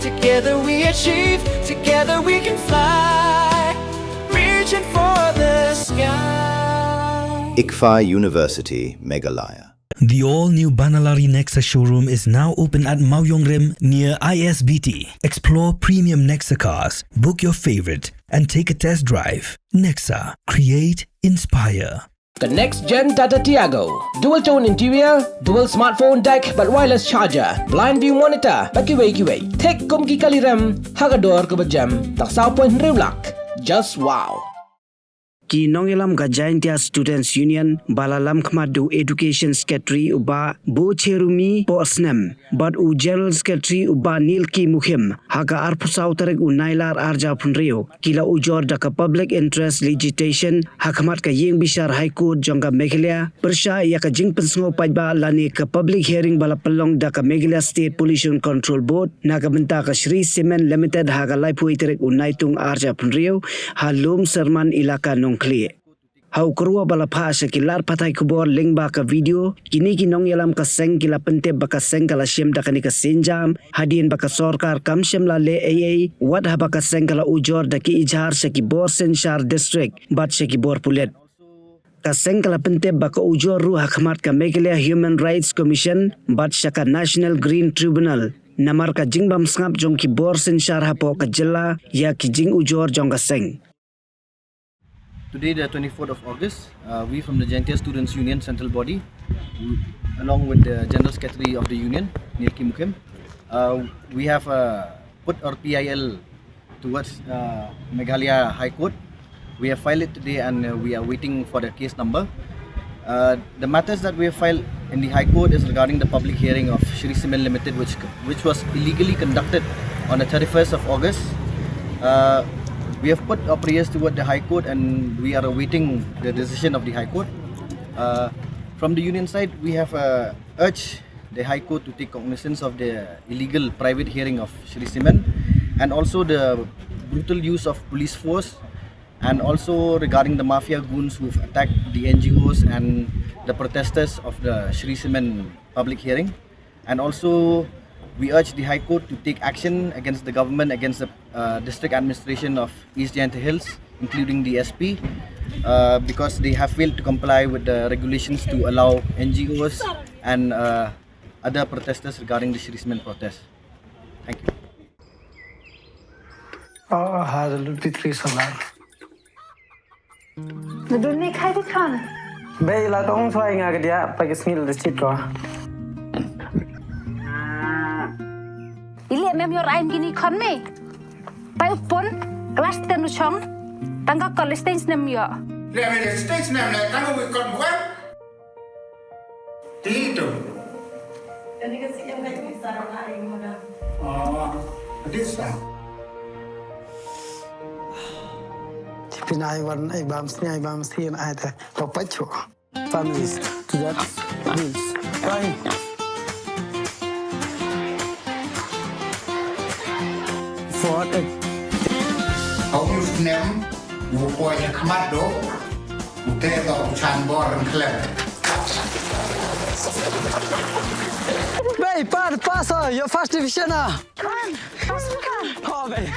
Together we achieve, together we can fly, reaching for the sky. ICFA University, Meghalaya. The all-new Banalari Nexa showroom is now open at Mauyongrim near ISBT. Explore premium Nexa cars, book your favorite, and take a test drive. Nexa. Create, inspire. The next-gen Tata Tiago. Dual-tone interior, dual smartphone deck but wireless charger, blind view monitor, bakiway. Tek kum ki kaliram, hagador ke bejam, tak sao point riulak. Just wow. Ki nongelam ga Jaintia Students Union balalam khmadu Education Secretary uba Bo Cherumi Posnem but u General Secretary uba Nilki Mukhim haga arpusau tarek u Nailar Arja Punrio kila Ujor daka Public Interest Legislation hakmat ka yeng bishar High Court jongga Meghalaya Pyrshah ya ka jing pensngo pajba lani ka public hearing bala pelong daka Meghalaya State Pollution Control Board naga benta ka Shree Cement Limited haga laipui tarek u Naitung Arja Punrio halum serman ilaka nong clear. Hau kerua bala phasa kilar patai kubor lingba ka video kini kinong yalam ka seng kila pente baka seng kala shem dakani ka senjam hadin baka sorkar kam shem la le AA wad ha baka seng kala Ujor daki ijhar seki bor senshar district bat seki bor pulet ka seng kala pente baka Ujor ru hakmat ka Meghalaya Human Rights Commission bat shaka National Green Tribunal namar ka jingbam sngap jong ki bor senshar hapo ka jilla ya ki jing Ujor jong ka seng. Today, the 24th of August, we from the Jaintia Students Union Central Body, along with the General Secretary of the Union, Nilki Mukhim, we have put our PIL towards Meghalaya High Court. We have filed it today and we are waiting for the case number. The matters that we have filed in the High Court is regarding the public hearing of Shree Cement Limited, which was illegally conducted on the 31st of August. We have put our prayers toward the High Court and we are awaiting the decision of the High Court. From the union side, we have urged the High Court to take cognizance of the illegal private hearing of Shree Cement and also the brutal use of police force and also regarding the mafia goons who have attacked the NGOs and the protesters of the Shree Cement public hearing. And also we urge the High Court to take action against the government, against the district administration of East Jaintia Hills, including the SP, because they have failed to comply with the regulations to allow NGOs and other protesters regarding the Shree Cement protest. Thank you. Nadune khai đi con. Bây là tông xoay ngà cái dia, phải cái skill để chít có. Ile mem yor aim gini kon me. Pai upon kelas tenu chong. Tangga college stage nem yo. Le me stage nem le tangga we kon buat. Tito. Jadi kasi yang kayak bisa orang aing modal. Oh, bisa. Pinai wan ai bam sien ai ta papacho. Families to that means. Right. For it. Ông nem vụ coi như khmat đó, vụ thế đó chan bò rừng khlev. Hey, pass your first division ah. Kon, pasu kon. Oh, babe.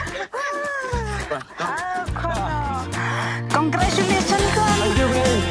Congratulations kon. Thank you, babe.